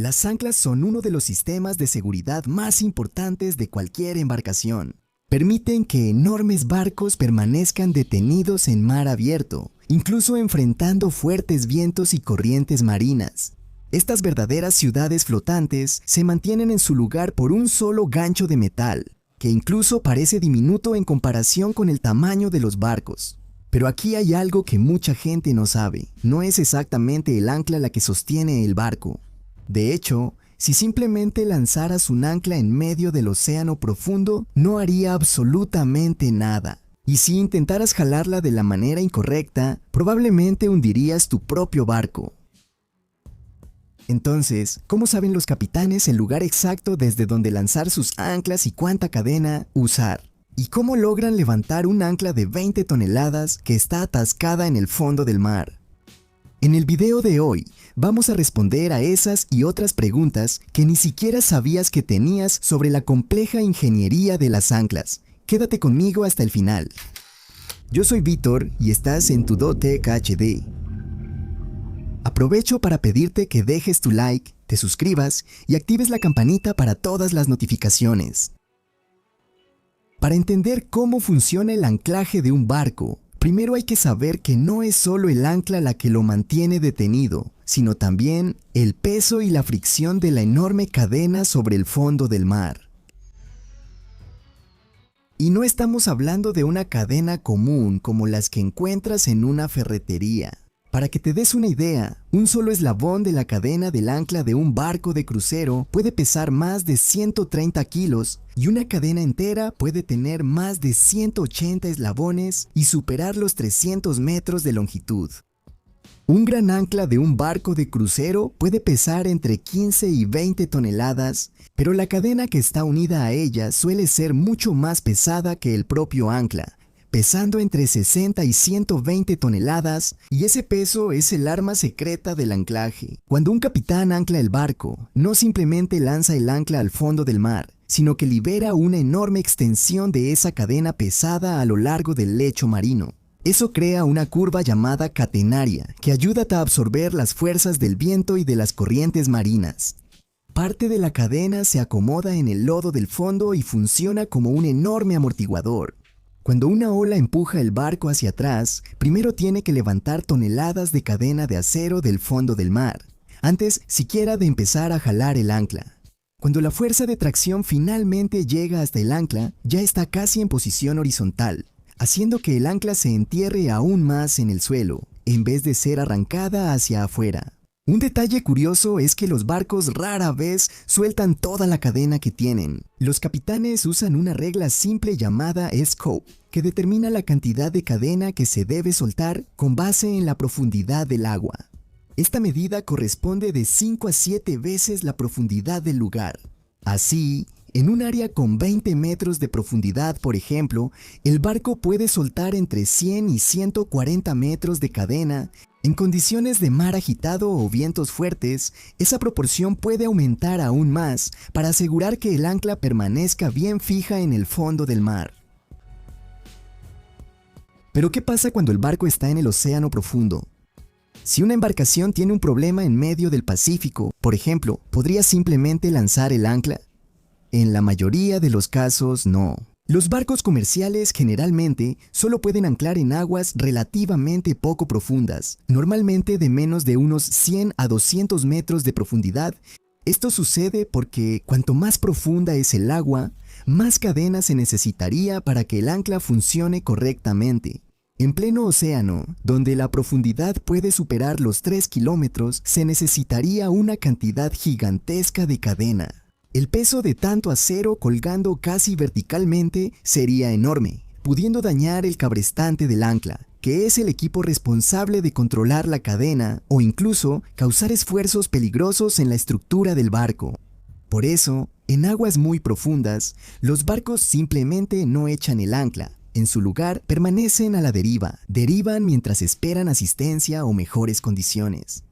Las anclas son uno de los sistemas de seguridad más importantes de cualquier embarcación. Permiten que enormes barcos permanezcan detenidos en mar abierto, incluso enfrentando fuertes vientos y corrientes marinas. Estas verdaderas ciudades flotantes se mantienen en su lugar por un solo gancho de metal, que incluso parece diminuto en comparación con el tamaño de los barcos. Pero aquí hay algo que mucha gente no sabe. No es exactamente el ancla la que sostiene el barco. De hecho, si simplemente lanzaras un ancla en medio del océano profundo, no haría absolutamente nada. Y si intentaras jalarla de la manera incorrecta, probablemente hundirías tu propio barco. Entonces, ¿cómo saben los capitanes el lugar exacto desde donde lanzar sus anclas y cuánta cadena usar? ¿Y cómo logran levantar un ancla de 20 toneladas que está atascada en el fondo del mar? En el video de hoy, vamos a responder a esas y otras preguntas que ni siquiera sabías que tenías sobre la compleja ingeniería de las anclas. Quédate conmigo hasta el final. Yo soy Víctor y estás en Tudotech HD. Aprovecho para pedirte que dejes tu like, te suscribas y actives la campanita para todas las notificaciones. Para entender cómo funciona el anclaje de un barco, primero hay que saber que no es solo el ancla la que lo mantiene detenido, sino también el peso y la fricción de la enorme cadena sobre el fondo del mar. Y no estamos hablando de una cadena común como las que encuentras en una ferretería. Para que te des una idea, un solo eslabón de la cadena del ancla de un barco de crucero puede pesar más de 130 kilos y una cadena entera puede tener más de 180 eslabones y superar los 300 metros de longitud. Un gran ancla de un barco de crucero puede pesar entre 15 y 20 toneladas, pero la cadena que está unida a ella suele ser mucho más pesada que el propio ancla, pesando entre 60 y 120 toneladas, y ese peso es el arma secreta del anclaje. Cuando un capitán ancla el barco, no simplemente lanza el ancla al fondo del mar, sino que libera una enorme extensión de esa cadena pesada a lo largo del lecho marino. Eso crea una curva llamada catenaria, que ayuda a absorber las fuerzas del viento y de las corrientes marinas. Parte de la cadena se acomoda en el lodo del fondo y funciona como un enorme amortiguador. Cuando una ola empuja el barco hacia atrás, primero tiene que levantar toneladas de cadena de acero del fondo del mar, antes siquiera de empezar a jalar el ancla. Cuando la fuerza de tracción finalmente llega hasta el ancla, ya está casi en posición horizontal, haciendo que el ancla se entierre aún más en el suelo, en vez de ser arrancada hacia afuera. Un detalle curioso es que los barcos rara vez sueltan toda la cadena que tienen. Los capitanes usan una regla simple llamada scope, que determina la cantidad de cadena que se debe soltar con base en la profundidad del agua. Esta medida corresponde de 5 a 7 veces la profundidad del lugar. Así, en un área con 20 metros de profundidad, por ejemplo, el barco puede soltar entre 100 y 140 metros de cadena. En condiciones de mar agitado o vientos fuertes, esa proporción puede aumentar aún más para asegurar que el ancla permanezca bien fija en el fondo del mar. Pero ¿qué pasa cuando el barco está en el océano profundo? Si una embarcación tiene un problema en medio del Pacífico, por ejemplo, ¿podría simplemente lanzar el ancla? En la mayoría de los casos, no. Los barcos comerciales generalmente solo pueden anclar en aguas relativamente poco profundas, normalmente de menos de unos 100 a 200 metros de profundidad. Esto sucede porque cuanto más profunda es el agua, más cadena se necesitaría para que el ancla funcione correctamente. En pleno océano, donde la profundidad puede superar los 3 kilómetros, se necesitaría una cantidad gigantesca de cadena. El peso de tanto acero colgando casi verticalmente sería enorme, pudiendo dañar el cabrestante del ancla, que es el equipo responsable de controlar la cadena o incluso causar esfuerzos peligrosos en la estructura del barco. Por eso, en aguas muy profundas, los barcos simplemente no echan el ancla. En su lugar, permanecen a la deriva, derivan mientras esperan asistencia o mejores condiciones.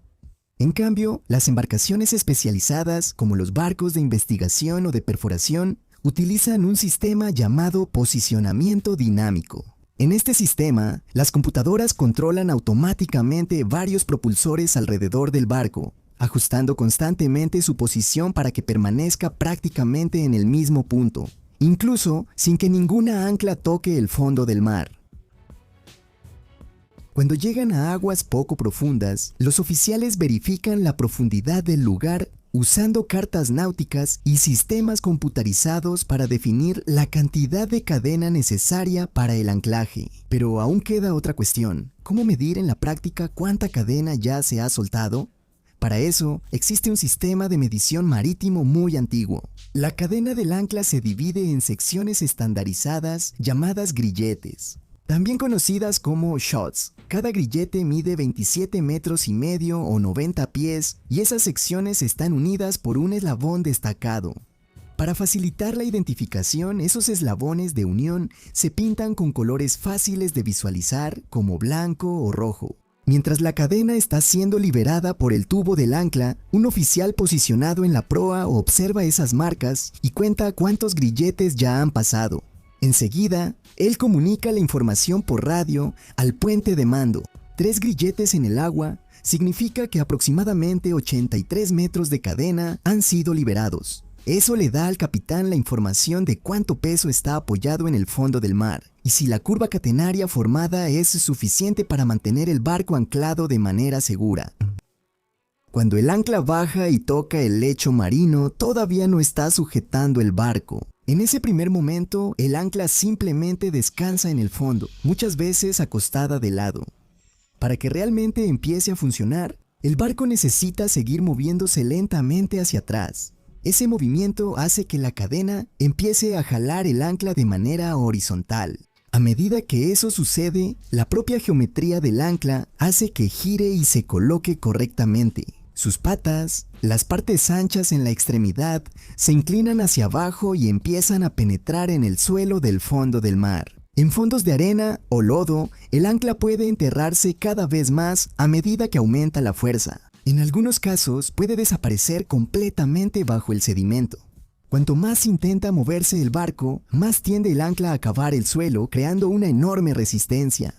En cambio, las embarcaciones especializadas, como los barcos de investigación o de perforación, utilizan un sistema llamado posicionamiento dinámico. En este sistema, las computadoras controlan automáticamente varios propulsores alrededor del barco, ajustando constantemente su posición para que permanezca prácticamente en el mismo punto, incluso sin que ninguna ancla toque el fondo del mar. Cuando llegan a aguas poco profundas, los oficiales verifican la profundidad del lugar usando cartas náuticas y sistemas computarizados para definir la cantidad de cadena necesaria para el anclaje. Pero aún queda otra cuestión: ¿cómo medir en la práctica cuánta cadena ya se ha soltado? Para eso, existe un sistema de medición marítimo muy antiguo. La cadena del ancla se divide en secciones estandarizadas llamadas grilletes, también conocidas como shots. Cada grillete mide 27 metros y medio o 90 pies y esas secciones están unidas por un eslabón destacado. Para facilitar la identificación, esos eslabones de unión se pintan con colores fáciles de visualizar como blanco o rojo. Mientras la cadena está siendo liberada por el tubo del ancla, un oficial posicionado en la proa observa esas marcas y cuenta cuántos grilletes ya han pasado. Enseguida, él comunica la información por radio al puente de mando. 3 grilletes en el agua significa que aproximadamente 83 metros de cadena han sido liberados. Eso le da al capitán la información de cuánto peso está apoyado en el fondo del mar y si la curva catenaria formada es suficiente para mantener el barco anclado de manera segura. Cuando el ancla baja y toca el lecho marino, todavía no está sujetando el barco. En ese primer momento, el ancla simplemente descansa en el fondo, muchas veces acostada de lado. Para que realmente empiece a funcionar, el barco necesita seguir moviéndose lentamente hacia atrás. Ese movimiento hace que la cadena empiece a jalar el ancla de manera horizontal. A medida que eso sucede, la propia geometría del ancla hace que gire y se coloque correctamente. Sus patas, las partes anchas en la extremidad, se inclinan hacia abajo y empiezan a penetrar en el suelo del fondo del mar. En fondos de arena o lodo, el ancla puede enterrarse cada vez más a medida que aumenta la fuerza. En algunos casos puede desaparecer completamente bajo el sedimento. Cuanto más intenta moverse el barco, más tiende el ancla a cavar el suelo, creando una enorme resistencia.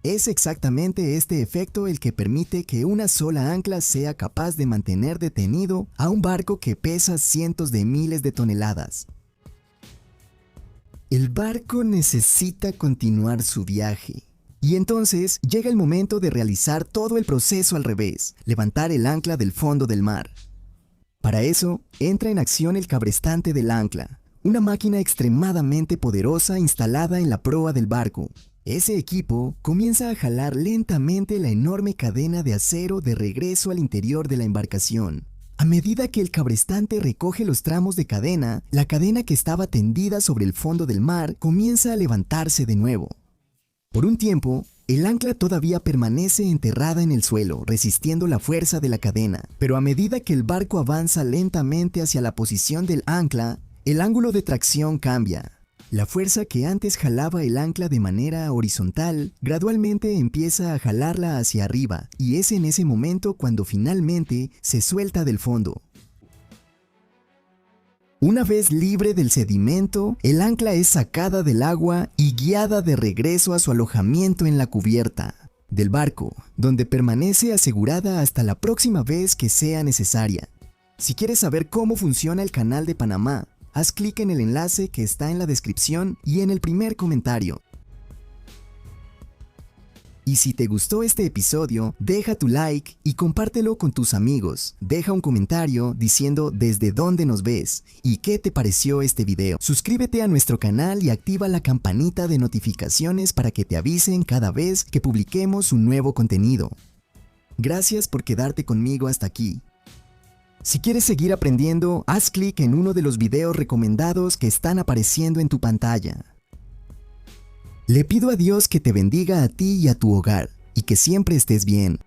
Es exactamente este efecto el que permite que una sola ancla sea capaz de mantener detenido a un barco que pesa cientos de miles de toneladas. El barco necesita continuar su viaje. Y entonces llega el momento de realizar todo el proceso al revés, levantar el ancla del fondo del mar. Para eso, entra en acción el cabrestante del ancla, una máquina extremadamente poderosa instalada en la proa del barco. Ese equipo comienza a jalar lentamente la enorme cadena de acero de regreso al interior de la embarcación. A medida que el cabrestante recoge los tramos de cadena, la cadena que estaba tendida sobre el fondo del mar comienza a levantarse de nuevo. Por un tiempo, el ancla todavía permanece enterrada en el suelo, resistiendo la fuerza de la cadena, pero a medida que el barco avanza lentamente hacia la posición del ancla, el ángulo de tracción cambia. La fuerza que antes jalaba el ancla de manera horizontal, gradualmente empieza a jalarla hacia arriba, y es en ese momento cuando finalmente se suelta del fondo. Una vez libre del sedimento, el ancla es sacada del agua y guiada de regreso a su alojamiento en la cubierta del barco, donde permanece asegurada hasta la próxima vez que sea necesaria. Si quieres saber cómo funciona el Canal de Panamá, haz clic en el enlace que está en la descripción y en el primer comentario. Y si te gustó este episodio, deja tu like y compártelo con tus amigos. Deja un comentario diciendo desde dónde nos ves y qué te pareció este video. Suscríbete a nuestro canal y activa la campanita de notificaciones para que te avisen cada vez que publiquemos un nuevo contenido. Gracias por quedarte conmigo hasta aquí. Si quieres seguir aprendiendo, haz clic en uno de los videos recomendados que están apareciendo en tu pantalla. Le pido a Dios que te bendiga a ti y a tu hogar, y que siempre estés bien.